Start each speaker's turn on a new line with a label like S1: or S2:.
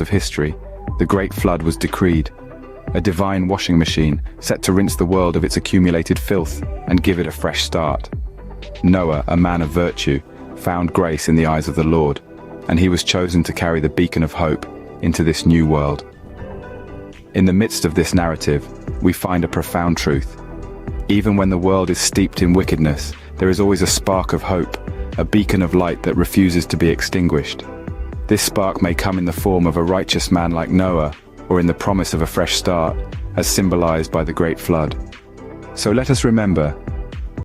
S1: of history, the Great Flood was decreed. A divine washing machine set to rinse the world of its accumulated filth and give it a fresh start. Noah, a man of virtue, found grace in the eyes of the Lord, and he was chosen to carry the beacon of hope into this new world. In the midst of this narrative, we find a profound truth. Even when the world is steeped in wickedness, there is always a spark of hope, a beacon of light that refuses to be extinguished. This spark may come in the form of a righteous man like Noah, or in the promise of a fresh start, as symbolized by the Great Flood. So let us remember